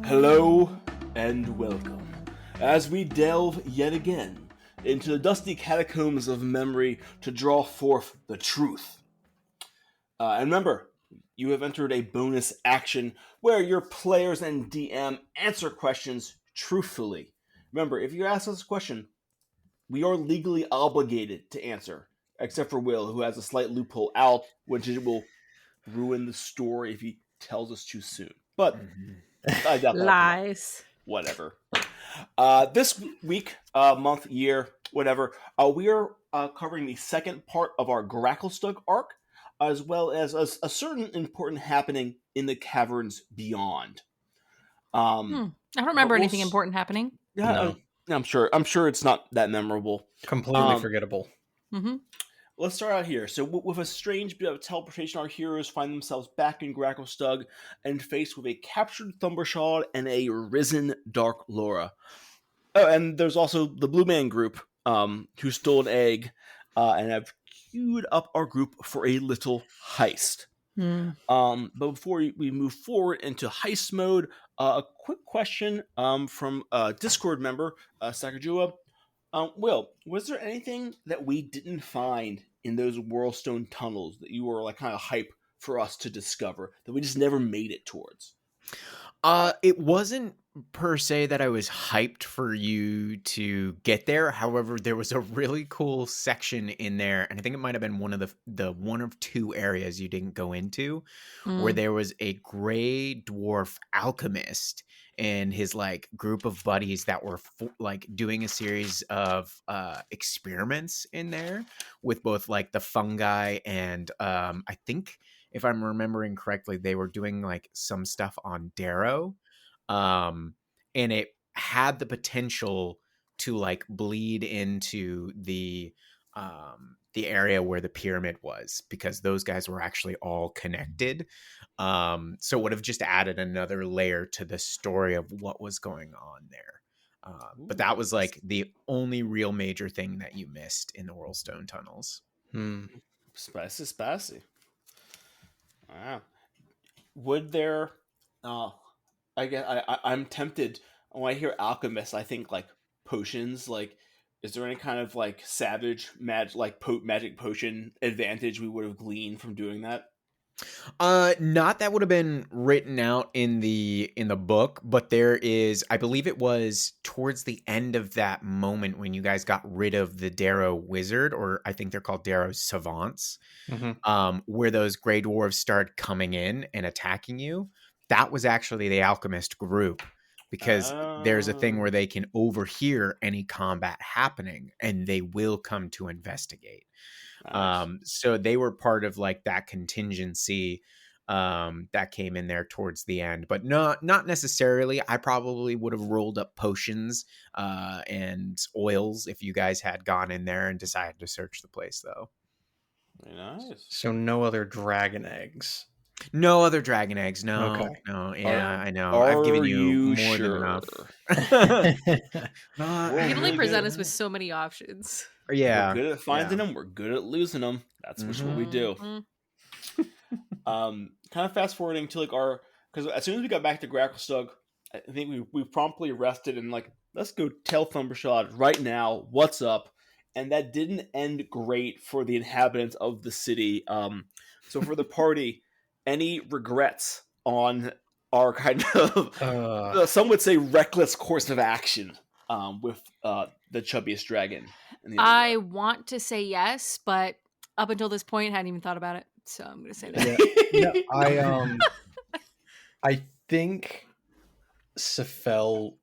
Hello and welcome, as we delve yet again into the dusty catacombs of memory to draw forth the truth. And remember, you have entered a bonus action where your players and DM answer questions truthfully. Remember, if you ask us a question, we are legally obligated to answer, except for Will, who has a slight loophole out, which it will ruin the story if he tells us too soon. But I doubt that'll come up. Lies. Whatever. This week, month, year, whatever, we are covering the second part of our Gracklestugh arc, as well as a certain important happening in the caverns beyond. I don't remember anything important happening. Yeah, no. I'm sure it's not that memorable. Completely forgettable. Mm-hmm. Let's start out here. So, with a strange bit of teleportation, our heroes find themselves back in Gracklestugh and faced with a captured Thumbershawd and a risen Dark Laura. Oh, and there's also the Blue Man group, who stole an egg and have queued up our group for a little heist. But before we move forward into heist mode, a quick question from a Discord member, Sacagua. Will, was there anything that we didn't find in those Whirlstone tunnels that you were like kind of hype for us to discover that we just never made it towards? It wasn't per se that I was hyped for you to get there. However, there was a really cool section in there, and I think it might have been one of the one of two areas you didn't go into, where there was a gray dwarf alchemist and his like group of buddies that were like doing a series of experiments in there with both like the fungi and I think, if I'm remembering correctly, they were doing like some stuff on Darrow. And it had the potential to like bleed into the area where the pyramid was, because those guys were actually all connected. So it would have just added another layer to the story of what was going on there. But that was like the only real major thing that you missed in the Whirlstone tunnels. Spicy. Wow. Would there? I guess I'm tempted. When I hear alchemist, I think like potions. Like, is there any kind of like savage magic potion advantage we would have gleaned from doing that? Not that would have been written out in the book, but there is, I believe it was towards the end of that moment when you guys got rid of the Darrow wizard, or I think they're called Darrow savants, where those gray dwarves started coming in and attacking you. That was actually the alchemist group, because there's a thing where they can overhear any combat happening and they will come to investigate. Nice. So they were part of like that contingency that came in there towards the end, but not necessarily. I probably would have rolled up potions and oils if you guys had gone in there and decided to search the place, though. Very nice. So no other dragon eggs. No other dragon eggs. No. Okay. No. Yeah, I know. I've given you more than enough. You can only present us with so many options. Yeah, we're good at finding them. We're good at losing them. That's what we do. Kind of fast forwarding to like because as soon as we got back to Gracklestugh, I think we promptly rested and like, let's go tell Thumbershawd right now what's up. And that didn't end great for the inhabitants of the city. So for the party, any regrets on our kind of some would say reckless course of action with the chubbiest dragon? I want to say yes, but up until this point, I hadn't even thought about it, so I'm going to say that. Yeah, I think Sefel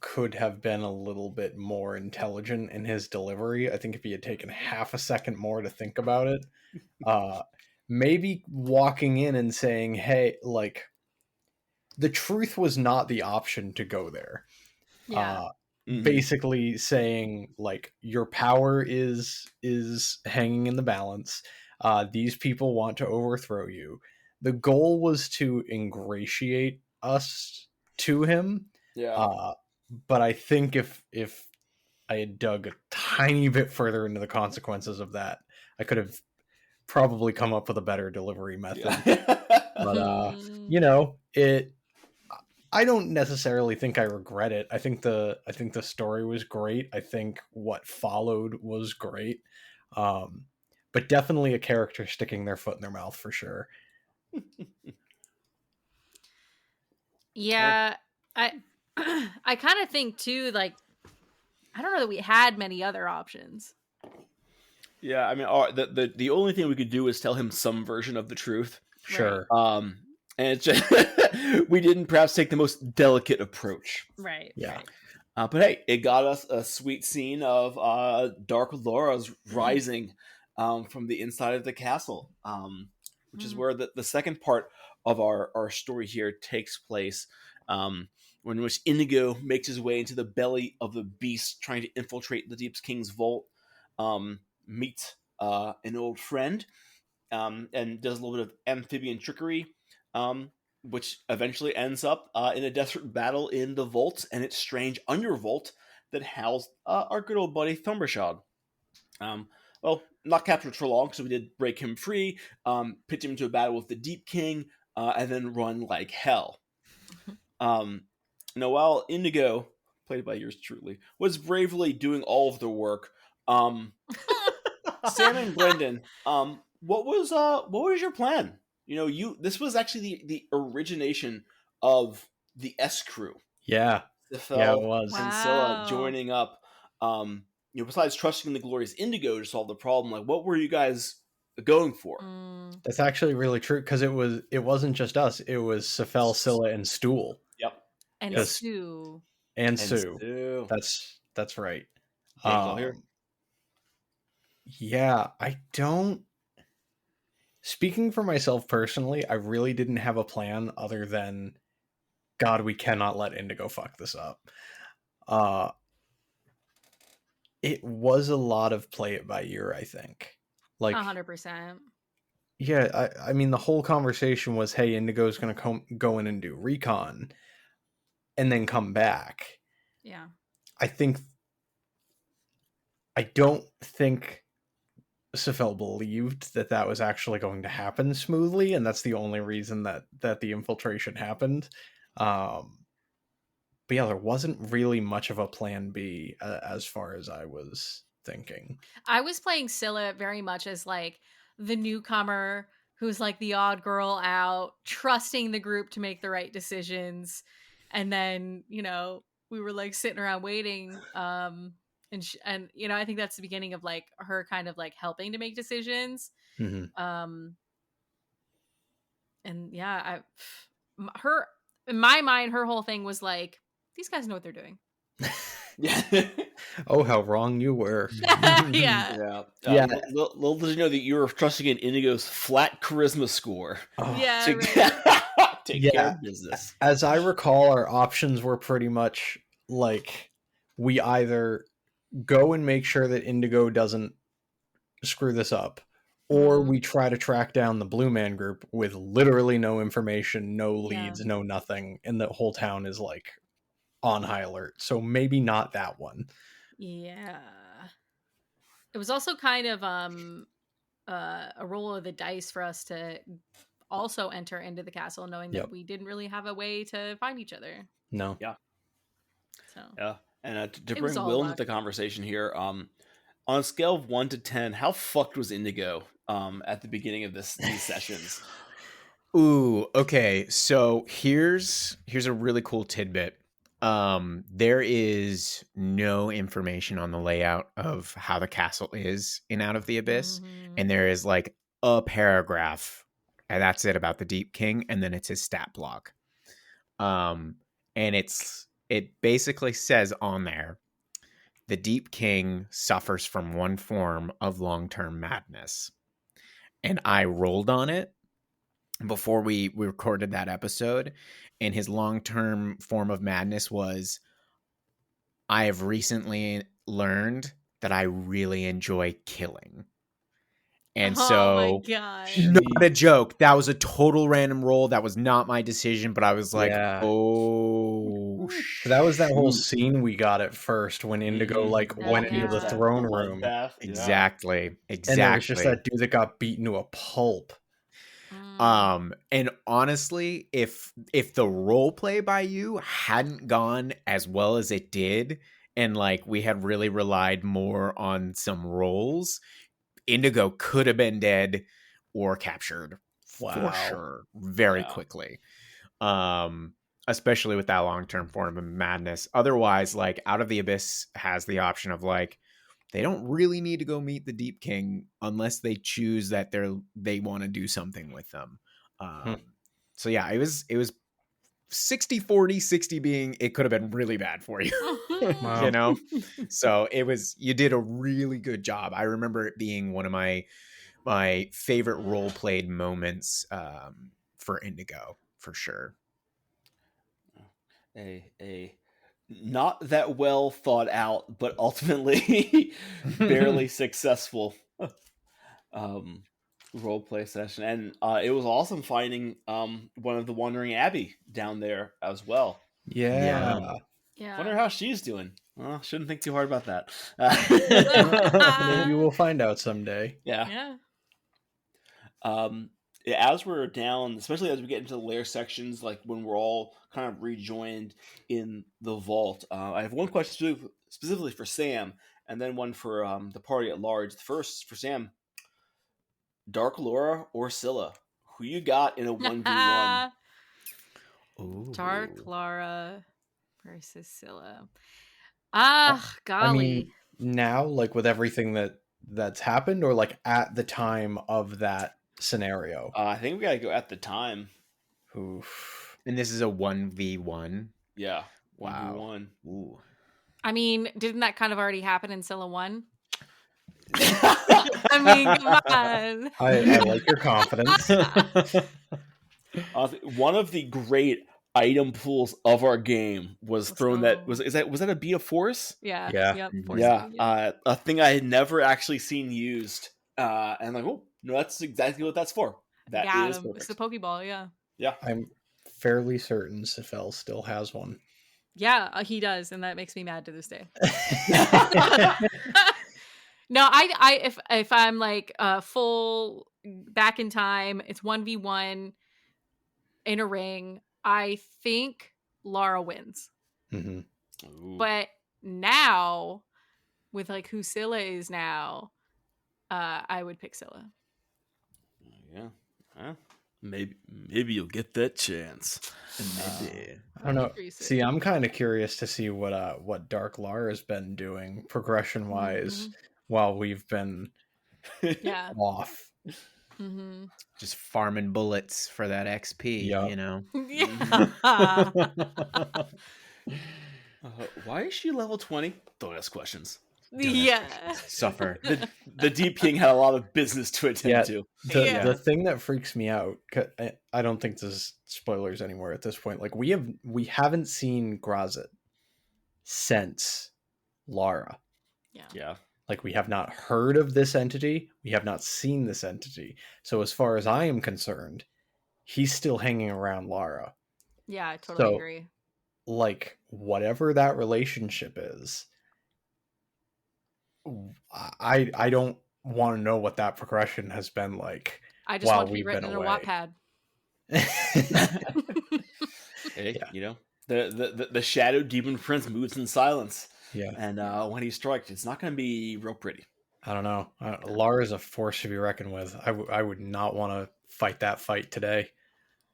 could have been a little bit more intelligent in his delivery. I think if he had taken half a second more to think about it, maybe walking in and saying, "Hey, like, the truth was not the option to go there." Yeah. Basically saying like, your power is hanging in the balance. These people want to overthrow you. The goal was to ingratiate us to him. Yeah. But I think if I had dug a tiny bit further into the consequences of that, I could have probably come up with a better delivery method. Yeah. But you know, I don't necessarily think I regret it. I think the story was great. I think what followed was great. But definitely a character sticking their foot in their mouth for sure. Yeah, I I kind of think too, like, I don't know that we had many other options. Yeah, I mean, the only thing we could do is tell him some version of the truth. Sure. And it's just we didn't perhaps take the most delicate approach. Right. Yeah. Right. But hey, it got us a sweet scene of Dark Laura's rising from the inside of the castle, which is where the second part of our story here takes place, when which Indigo makes his way into the belly of the beast, trying to infiltrate the Deep King's vault, meets an old friend, and does a little bit of amphibian trickery, which eventually ends up in a desperate battle in the vault and its strange undervault that housed our good old buddy Thumbershod. Well, not captured for long, so we did break him free, pitch him into a battle with the Deep King, and then run like hell. Now, while Indigo, played by yours truly, was bravely doing all of the work, Sam and Brendan, what was your plan? You know, this was actually the origination of the S crew. Yeah. Yeah, it was. And Scylla joining up. Besides trusting the glorious Indigo to solve the problem, like, what were you guys going for? That's actually really true, because it wasn't just us. It was Scylla, Scylla, and Stool. Yep. And Yes. Sue. And Sue. That's right. Yeah, I don't. Speaking for myself personally, I really didn't have a plan other than, God, we cannot let Indigo fuck this up. It was a lot of play it by ear, I think. Like 100%. Yeah, I mean, the whole conversation was, hey, Indigo's going to go in and do recon and then come back. Yeah. I don't think Scylla believed that was actually going to happen smoothly, and that's the only reason that the infiltration happened. But yeah, there wasn't really much of a plan B as far as I was thinking. I was playing Scylla very much as like the newcomer who's like the odd girl out, trusting the group to make the right decisions. And then, we were like sitting around waiting. And I think that's the beginning of like her kind of like helping to make decisions. Mm-hmm. And yeah, in my mind, her whole thing was like, these guys know what they're doing. Yeah. Oh, how wrong you were. Yeah. Little did you know that you were trusting in Indigo's flat charisma score. Yeah. To take care of business. As I recall, our options were pretty much like, we either go and make sure that Indigo doesn't screw this up, or we try to track down the Blue Man group with literally no information, no leads, no nothing, and the whole town is like on high alert. So maybe not that one. Yeah. It was also kind of a roll of the dice for us to also enter into the castle, knowing that we didn't really have a way to find each other. No. Yeah. So. Yeah. And to bring Will into the conversation here, on a scale of 1 to 10, how fucked was Indigo at the beginning of these sessions? Ooh, okay. So here's a really cool tidbit. There is no information on the layout of how the castle is in Out of the Abyss, and there is like a paragraph, and that's it, about the Deep King, and then it's his stat block. And it basically says on there, the Deep King suffers from one form of long-term madness. And I rolled on it before we recorded that episode, and his long-term form of madness was, I have recently learned that I really enjoy killing. And so, not a joke. That was a total random roll. That was not my decision, but I was like, oh. That was that whole scene we got at first when Indigo went into the throne room. Exactly. And there was just that dude that got beaten to a pulp. And honestly, if the role play by you hadn't gone as well as it did, and like we had really relied more on some rolls, Indigo could have been dead or captured for sure very quickly. Especially with that long-term form of madness. Otherwise, like Out of the Abyss has the option of like they don't really need to go meet the Deep King unless they choose that they want to do something with them. So yeah, it was 60-40, 60 being it could have been really bad for you. Wow. You know? So you did a really good job. I remember it being one of my favorite role played moments for Indigo, for sure. A not that well thought out, but ultimately barely successful roleplay session, and it was awesome finding one of the Wandering Abbey down there as well. Yeah. Wonder how she's doing. Well, shouldn't think too hard about that. Maybe we'll find out someday. Yeah. As we're down, especially as we get into the lair sections, like when we're all kind of rejoined in the vault, I have one question specifically for Sam, and then one for the party at large. The first for Sam: Dark Laura or Scylla? Who you got in a 1v1? Dark Laura versus Scylla. Golly. I mean, now, like with everything that's happened, or like at the time of that scenario? I think we gotta go at the time. Oof. And this is a 1v1. Yeah, Wow. 1v1. Ooh. I mean, didn't that kind of already happen in Scylla 1? I mean, come on. I like your confidence. One of the great item pools of our game was thrown. Was that a Beat of Force? Yeah. Yeah. Yep, a thing I had never actually seen used. And I'm like, oh no, that's exactly what that's for. That is perfect. It's the Pokeball. Yeah. I'm fairly certain Sifel still has one. Yeah, he does, and that makes me mad to this day. No, if I'm like full back in time, it's 1v1 in a ring. I think Lara wins. Mm-hmm. But now, with like who Scylla is now, I would pick Scylla. Yeah. Maybe you'll get that chance. Maybe. I don't know. See, I'm kind of curious to see what Dark Lara's been doing progression wise while we've been off. Mm-hmm. Just farming bullets for that XP, you know. Why is she level 20? Don't ask questions. Suffer. The Deep King had a lot of business to attend to. The thing that freaks me out, I don't think there's spoilers anywhere at this point. Like we haven't seen Grazit since Lara. Yeah. Like we have not heard of this entity. We have not seen this entity. So as far as I am concerned, he's still hanging around Lara. Yeah, I totally agree. Like whatever that relationship is, I don't want to know what that progression has been like. I just want to be written in a Wattpad. Hey, you know, the Shadow Demon Prince moves in silence. Yeah, and when he strikes, it's not going to be real pretty. I don't know. Lara's a force to be reckoned with. I would not want to fight that fight today.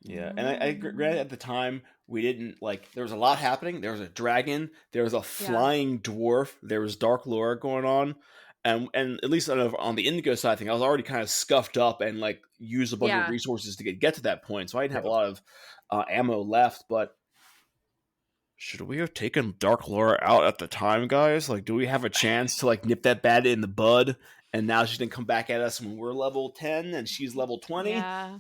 Yeah, and I read at the time we didn't like. There was a lot happening. There was a dragon. There was a flying dwarf. There was Dark Laura going on, and at least on the Indigo side, I think I was already kind of scuffed up and like used a bunch of resources to get to that point. So I didn't have a lot of ammo left. But should we have taken Dark Laura out at the time, guys? Like, do we have a chance to like nip that bad in the bud? And now she's gonna come back at us when we're level 10 and she's level 20. Yeah.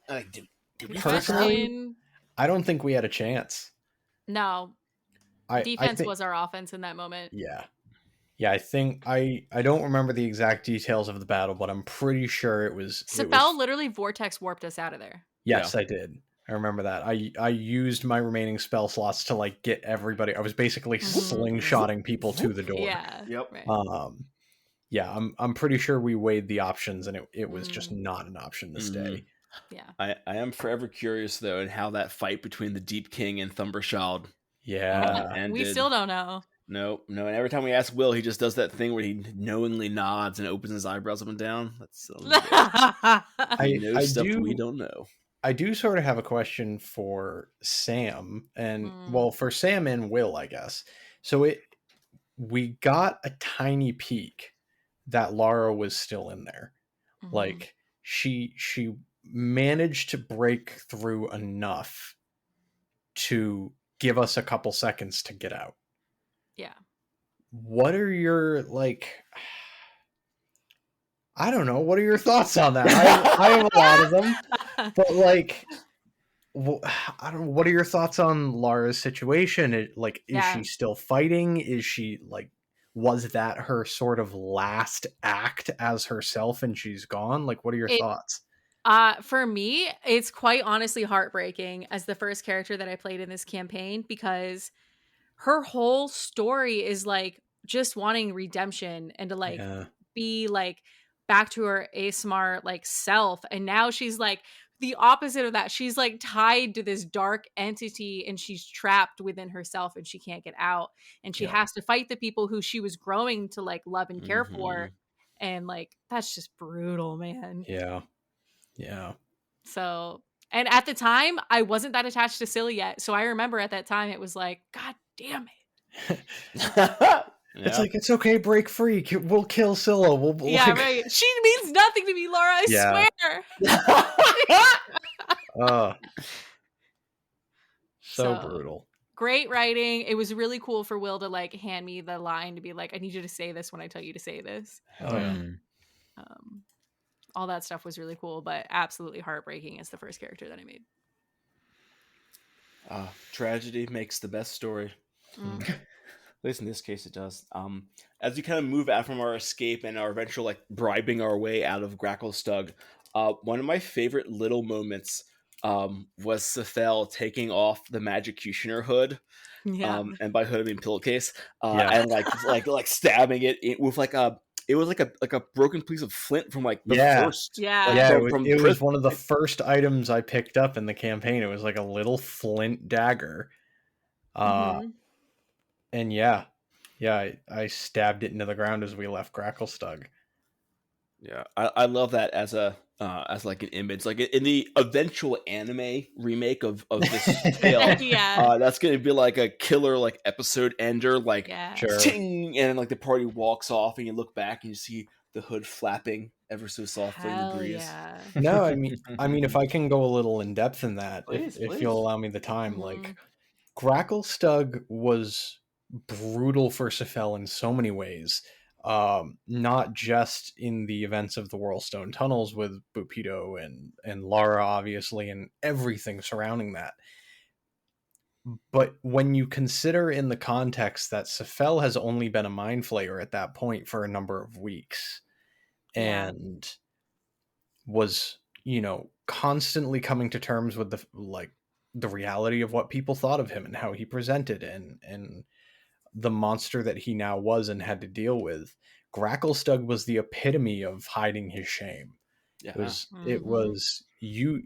Like, did we personally? I don't think we had a chance. No. Defense was our offense in that moment. Yeah. I think I don't remember the exact details of the battle, but I'm pretty sure it was. Sipel literally vortex warped us out of there. Yes, I did. I remember that. I used my remaining spell slots to like get everybody. I was basically slingshotting people to the door. Yeah. Yep. Right. Yeah, I'm pretty sure we weighed the options and it was just not an option this day. Yeah. I am forever curious though in how that fight between the Deep King and Thumberschild Yeah. ended. We still don't know. No. And every time we ask Will, he just does that thing where he knowingly nods and opens his eyebrows up and down. That's he knows stuff we don't know. I do sort of have a question for Sam and well, for Sam and Will, I guess. So we got a tiny peek that Lara was still in there. Like she managed to break through enough to give us a couple seconds to get out. Yeah. What are your I don't know. What are your thoughts on that? I have a lot of them, but I don't know. What are your thoughts on Lara's situation? Is she still fighting? Is she was that her sort of last act as herself and she's gone? What are your thoughts? For me, it's quite honestly heartbreaking as the first character that I played in this campaign, because her whole story is just wanting redemption and to be back to her ASMR self, and now she's the opposite of that. She's tied to this dark entity and she's trapped within herself and she can't get out, and she has to fight the people who she was growing to love and care for, and that's just brutal, man. Yeah. So, and at the time I wasn't that attached to Scylla yet, so I remember at that time it was God damn it. It's it's okay, break free. We'll kill Scylla. Right. She means nothing to me, Laura. I swear. So brutal. Great writing. It was really cool for Will to hand me the line to be I need you to say this when I tell you to say this. All that stuff was really cool, but absolutely heartbreaking as the first character that I made. Tragedy makes the best story. At least in this case it does. As we kind of move out from our escape and our eventual bribing our way out of Gracklestugh, one of my favorite little moments was Sethel taking off the Magicianer hood. And by hood I mean pillowcase. And stabbing it with it was like a broken piece of flint from the first. It was one of the first items I picked up in the campaign. It was a little flint dagger. And I stabbed it into the ground as we left Gracklestugh. Yeah, I love that as an image, in the eventual anime remake of this tale. That's gonna be a killer episode ender, ting, and then the party walks off and you look back and you see the hood flapping ever so softly in the breeze. No, I mean if I can go a little in depth in that, please. If you'll allow me the time, Gracklestugh was brutal for Sethel in so many ways. Not just in the events of the Whirlstone tunnels with Bupido and Lara, obviously, and everything surrounding that. But when you consider in the context that Sethel has only been a mind flayer at that point for a number of weeks, and was, constantly coming to terms with the reality of what people thought of him and how he presented and the monster that he now was and had to deal with. Gracklestugh was the epitome of hiding his shame. It was you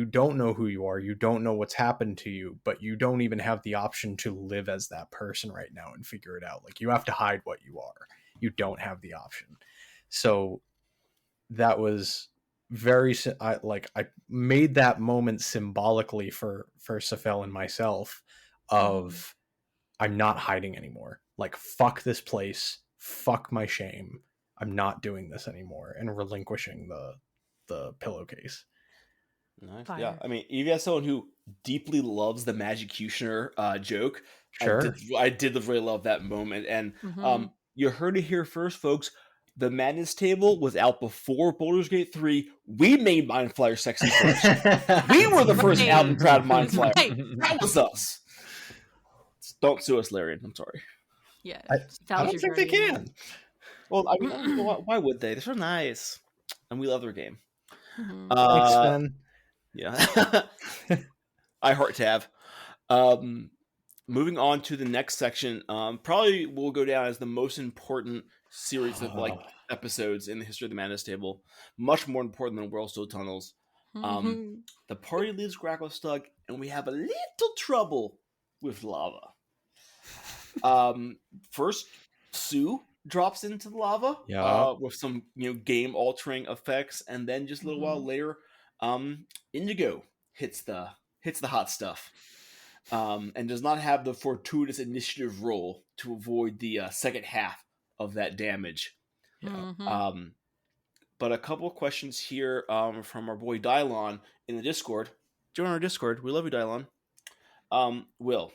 don't know who you are, you don't know what's happened to you, but you don't even have the option to live as that person right now and figure it out. You have to hide what you are. You don't have the option. So that was very I made that moment symbolically for Sethel and myself of I'm not hiding anymore. Fuck this place. Fuck my shame. I'm not doing this anymore, and relinquishing the pillowcase. Nice. Fire. Yeah, I mean, if you have someone who deeply loves the Magicianer joke, sure, I did really love that moment. And you heard it here first, folks. The Madness table was out before Baldur's Gate 3. We made Mind Flyer sexy first. We were the first out and proud Mind Flyer. That was us. Don't sue us, Larian. I'm sorry. Yeah, I don't think they can. Well, I mean, why would they? They're so nice, and we love their game. Thanks, Ben. Yeah, I heart tab. Moving on to the next section, probably will go down as the most important series of episodes in the history of the Madness Table. Much more important than Whirlstone Tunnels. The party leaves Gracklestugh, and we have a little trouble with lava. First, Sue drops into the lava with some game altering effects, and then just a little while later, Indigo hits the hot stuff, and does not have the fortuitous initiative roll to avoid the second half of that damage. But a couple of questions here from our boy Dylon in the Discord. Join our Discord. We love you, Dylon. Will,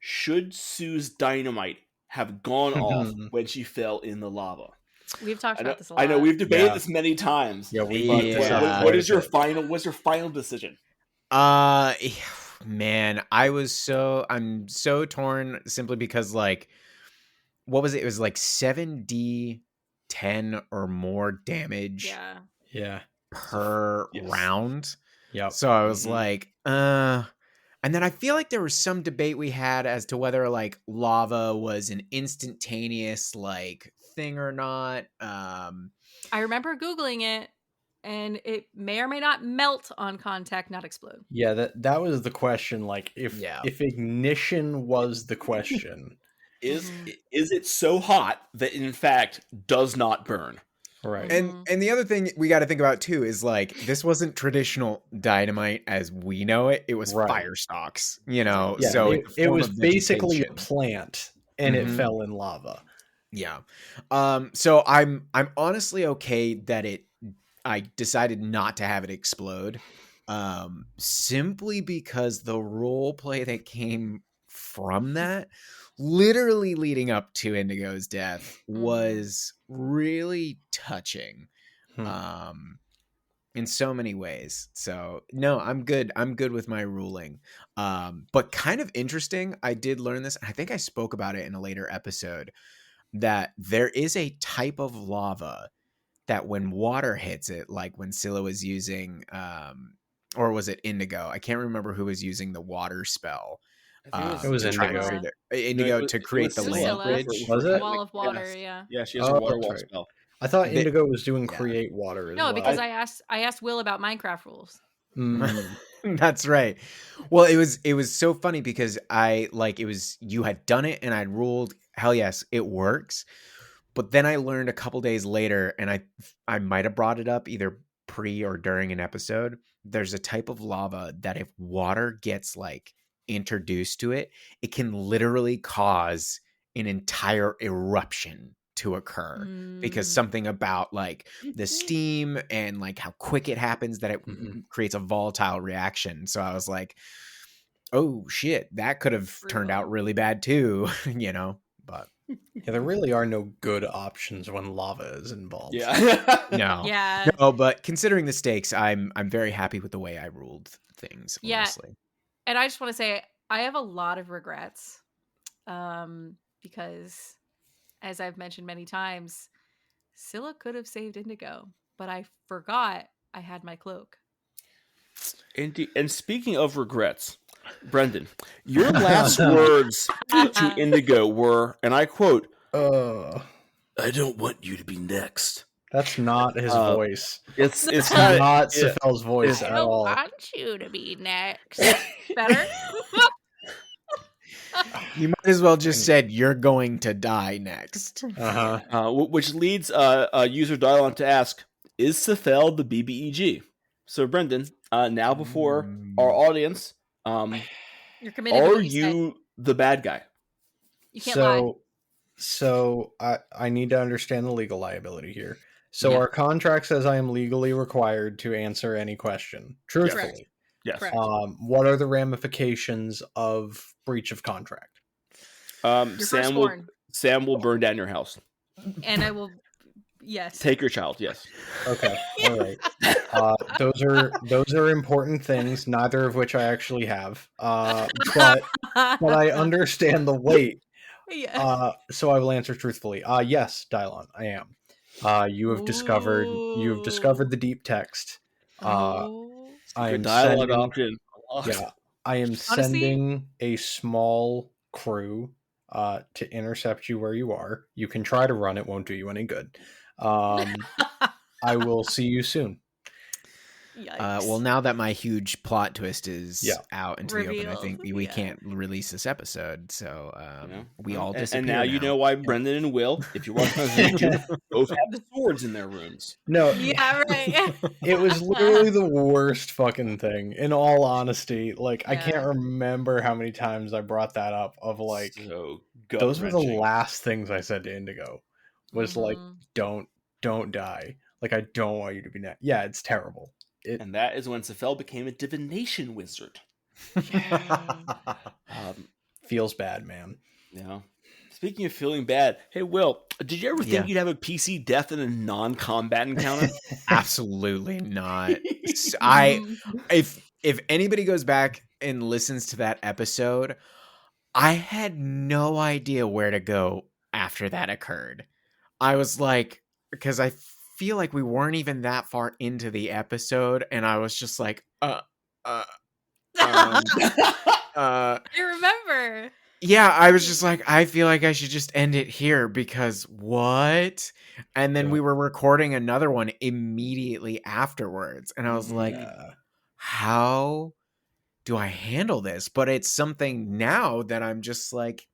should Sue's dynamite have gone off when she fell in the lava? We've talked about this a lot. I know we've debated this many times. Yeah, what's your final decision? Man, I'm so torn simply because like, what was it? It was like 7d 10 or more damage per round. Yep. So I was like, and then I feel like there was some debate we had as to whether like lava was an instantaneous like thing or not. I remember Googling it, and it may or may not melt on contact, not explode. Yeah, that was the question. Like if ignition was the question. Is it so hot that in fact does not burn? Right. And the other thing we got to think about too is like this wasn't traditional dynamite as we know it. It was fire stalks, Yeah, so it was basically a plant and it fell in lava. Yeah. So I'm honestly okay that I decided not to have it explode. Simply because the role play that came from that, literally leading up to Indigo's death, was really touching in so many ways. So no, I'm good with my ruling. But kind of interesting, I did learn this, I think I spoke about it in a later episode, that there is a type of lava that when water hits it, like when Scylla was using or was it Indigo? I can't remember who was using the water spell. It was Indigo. Indigo to create the land bridge. Was it? Wall of water, Yeah, she has a water wall spell. I thought Indigo was doing create water as well. No, because I asked Will about Minecraft rules. That's right. Well, it was so funny because you had done it and I'd ruled, hell yes, it works. But then I learned a couple days later, and I might have brought it up either pre or during an episode. There's a type of lava that if water gets like introduced to it, it can literally cause an entire eruption to occur because something about like the steam and like how quick it happens that it creates a volatile reaction. So I was like, oh shit, that could have turned out really bad too, but yeah, there really are no good options when lava is involved. No, but considering the stakes, I'm very happy with the way I ruled things, honestly. And I just want to say I have a lot of regrets because, as I've mentioned many times, Scylla could have saved Indigo, but I forgot I had my cloak. And speaking of regrets, Brendan, your last words to Indigo were, and I quote, "I don't want you to be next." That's not his voice. It's not Siphel's voice at all. I don't want you to be next. Better? You might as well just said you're going to die next. Which leads user Dylon to ask, is Siphel the BBEG? So Brendan, now before our audience, you're committed. Are you the bad guy? You can't lie. So I need to understand the legal liability here. So our contract says I am legally required to answer any question truthfully. Yes. Correct. What are the ramifications of breach of contract? Sam will burn down your house. And I will, yes. Take your child, yes. Okay, all right. Those are important things, neither of which I actually have. But I understand the weight. Yeah. So I will answer truthfully. Yes, Dylon, I am. You have discovered the deep text. I am dialogue option. Yeah, I am sending a small crew to intercept you where you are. You can try to run; it won't do you any good. I will see you soon. Yikes. Well, now that my huge plot twist is out into the open, I think Revealed, we can't release this episode. So we all disappear. And now you know why Brendan and Will, if you're watching on YouTube, both have swords in their rooms. No, Yeah, right. it was literally the worst fucking thing. In all honesty, like I can't remember how many times I brought that up. Of like, so those were the last things I said to Indigo. Was like, don't die. Like I don't want you to be net. Yeah, it's terrible. And that is when Scylla became a divination wizard. Feels bad, man. Yeah. Speaking of feeling bad, hey Will, did you ever think you'd have a PC death in a non-combat encounter? Absolutely not. If anybody goes back and listens to that episode, I had no idea where to go after that occurred. I was like, because I feel like we weren't even that far into the episode, and I was just like, I remember. Yeah, I was just like, I feel like I should just end it here because what? And then we were recording another one immediately afterwards, and I was like, how do I handle this? But it's something now that I'm just like,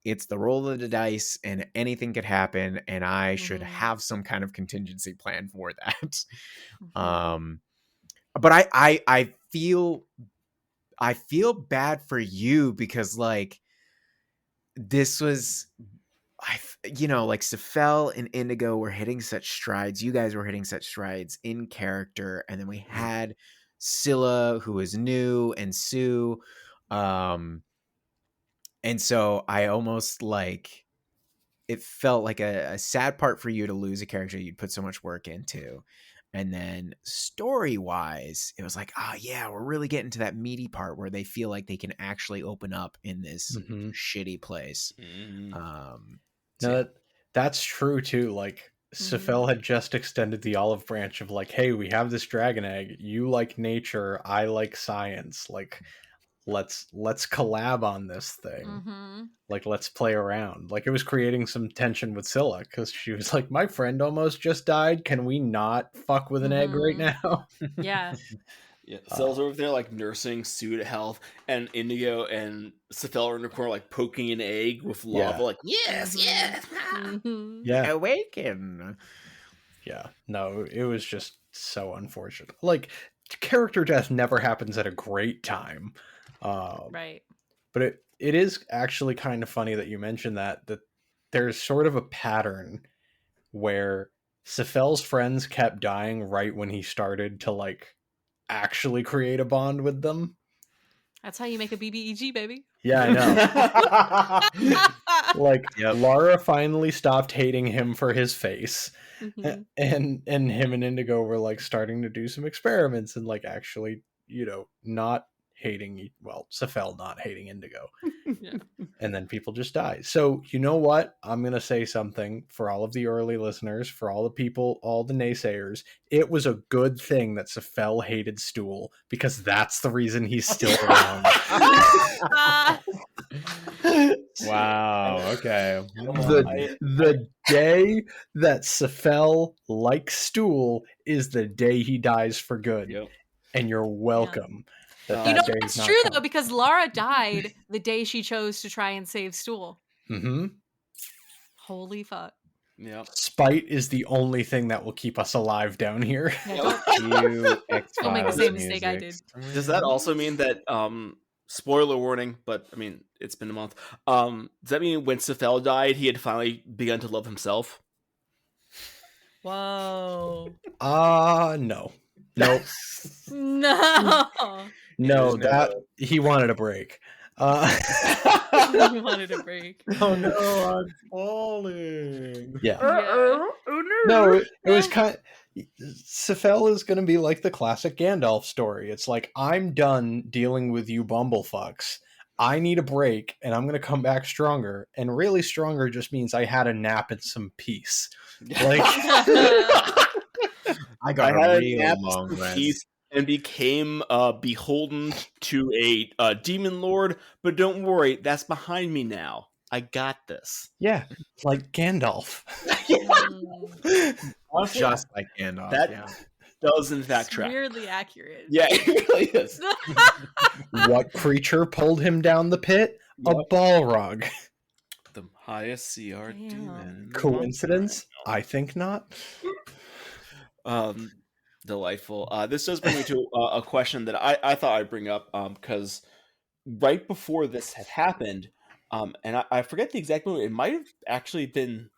it's the roll of the dice and anything could happen, and I should have some kind of contingency plan for that. But I feel bad for you because like this was like Scylla and Indigo were hitting such strides. You guys were hitting such strides in character, and then we had Scylla, who was new, and Sue. And so I almost like it felt like a sad part for you to lose a character you'd put so much work into. And then story wise, it was like, oh yeah, we're really getting to that meaty part where they feel like they can actually open up in this shitty place. No, that's true too. Like Scylla had just extended the olive branch of like, hey, we have this dragon egg. You like nature, I like science. Like, let's collab on this thing. Like, let's play around. Like, it was creating some tension with Scylla because she was like, my friend almost just died. Can we not fuck with an egg right now? Yeah. Yeah, Scylla's over there like nursing Sue to health, and Indigo and Scylla are in the corner like poking an egg with lava, like yes. Yeah, awaken. Yeah, no, it was just so unfortunate. Like, character death never happens at a great time. Right. But it is actually kind of funny that you mentioned that there's sort of a pattern where Scylla's friends kept dying right when he started to like actually create a bond with them. That's how you make a BBEG, baby. Yeah, I know. Like, Lara finally stopped hating him for his face. And him and Indigo were like starting to do some experiments and like actually, not hating, Scylla not hating Indigo. And then people just die. So you know what? I'm going to say something for all of the early listeners, for all the people, all the naysayers. It was a good thing that Scylla hated Stool because that's the reason he's still around. Wow. Okay. The day that Scylla likes Stool is the day he dies for good. Yep. And you're welcome. That's true though, because Lara died the day she chose to try and save Stool. Holy fuck. Yeah. Spite is the only thing that will keep us alive down here. Don't make the same mistake I did. Does that also mean that spoiler warning, but I mean it's been a month. Does that mean when Scylla died he had finally begun to love himself? Whoa. No. Nope. No, that he wanted a break. He wanted a break. Oh no, I'm falling. Yeah. No, it was kind of, Scylla is going to be like the classic Gandalf story. It's like, I'm done dealing with you bumblefucks. I need a break, and I'm going to come back stronger. And really stronger just means I had a nap and some peace. Like, I got a real long rest. And became beholden to a demon lord, but don't worry, that's behind me now. I got this. Yeah, like Gandalf. Just like Gandalf. does in fact It's track. weirdly accurate. Yeah, it really is. What creature pulled him down the pit? A Yep. Balrog. The highest CR Damn. demon. in the Coincidence? monster. I think not. Delightful. This does bring me to a question that I thought I'd bring up because right before this had happened, and I forget the exact moment. It might have actually been,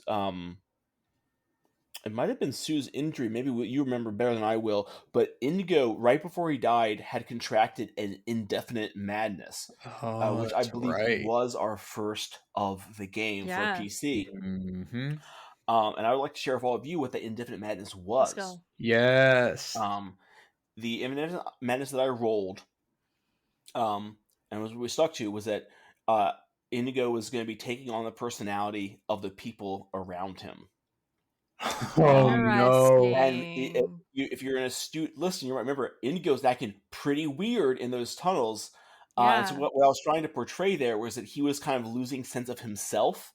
it might have been Sue's injury. Maybe you remember better than I will. But Indigo, right before he died, had contracted an indefinite madness, which I That's believe right. was our first of the game Yeah. for PC. Mm-hmm. And I would like to share with all of you what the indefinite madness was. Let's go. Yes. The indefinite madness that I rolled, and what we stuck to was that Indigo was going to be taking on the personality of the people around him. Oh no. And Interesting. if you're an astute listener, you might remember Indigo's acting pretty weird in those tunnels. And so Yeah. what I was trying to portray there was that he was kind of losing sense of himself.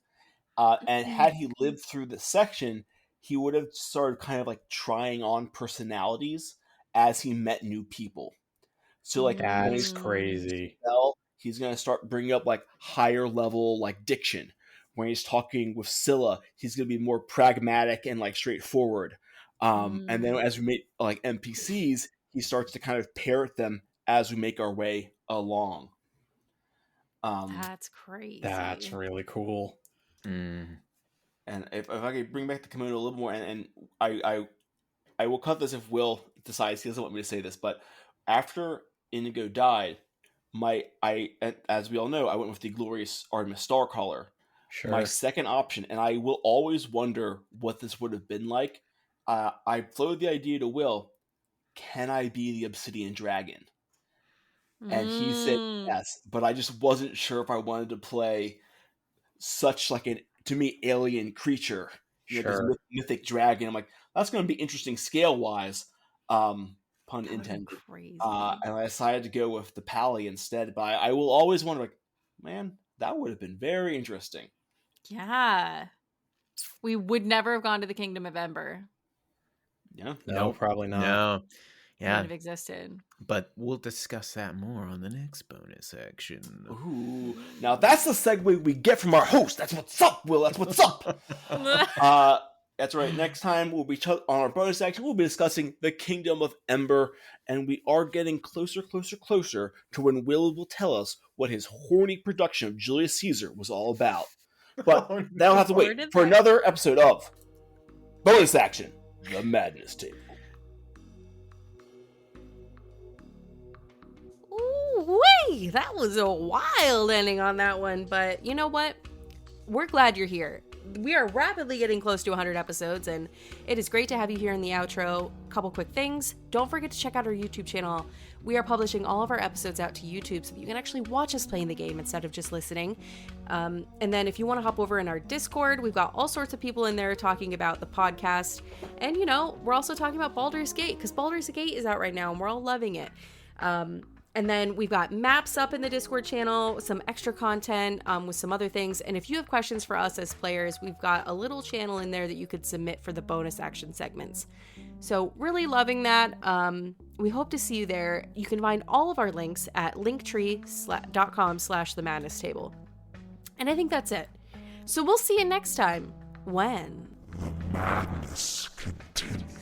And had he lived through this section, he would have started kind of like trying on personalities as he met new people. So like when That's he's crazy. he's going to start bringing up like higher level like diction. When he's talking with Scylla, he's going to be more pragmatic and like straightforward. And then as we meet like NPCs, he starts to kind of parrot them as we make our way along. That's crazy. That's really cool. Mm. And if I could bring back the kimono a little more, and I will cut this if Will decides he doesn't want me to say this, but after Indigo died, as we all know, I went with the glorious Artemis Starcaller. Sure. My second option, and I will always wonder what this would have been like. I floated the idea to Will, can I be the Obsidian Dragon? And he said yes, but I just wasn't sure if I wanted to play such like an, to me, alien creature. You know, Sure. this mythic dragon. I'm like, that's going to be interesting scale-wise, pun That would've been intended. crazy. And I decided to go with the Pally instead, but I will always wonder, like, man, that would have been very interesting. Yeah. We would never have gone to the Kingdom of Ember. Yeah. No, Nope. probably not. No. Yeah, Wouldn't have existed. but we'll discuss that more on the next bonus section. Ooh. Now that's the segue we get from our host. That's what's up, Will. That's what's up. That's right. Next time we'll be on our bonus section. We'll be discussing the Kingdom of Ember, and we are getting closer to when Will will tell us what his horny production of Julius Caesar was all about. But that'll have to Where wait did for that- another episode of bonus action, the Madness Table. Ooh-wee! That was a wild ending on that one, but you know what? We're glad you're here. We are rapidly getting close to 100 episodes, and it is great to have you here in the outro. Couple quick things. Don't forget to check out our YouTube channel. We are publishing all of our episodes out to YouTube so that you can actually watch us playing the game instead of just listening. And then if you want to hop over in our Discord, we've got all sorts of people in there talking about the podcast. And, you know, we're also talking about Baldur's Gate, because Baldur's Gate is out right now, and we're all loving it. And then we've got maps up in the Discord channel, some extra content with some other things. And if you have questions for us as players, we've got a little channel in there that you could submit for the bonus action segments. So really loving that. We hope to see you there. You can find all of our links at linktree.com/themadnesstable. And I think that's it. So we'll see you next time when Madness continues.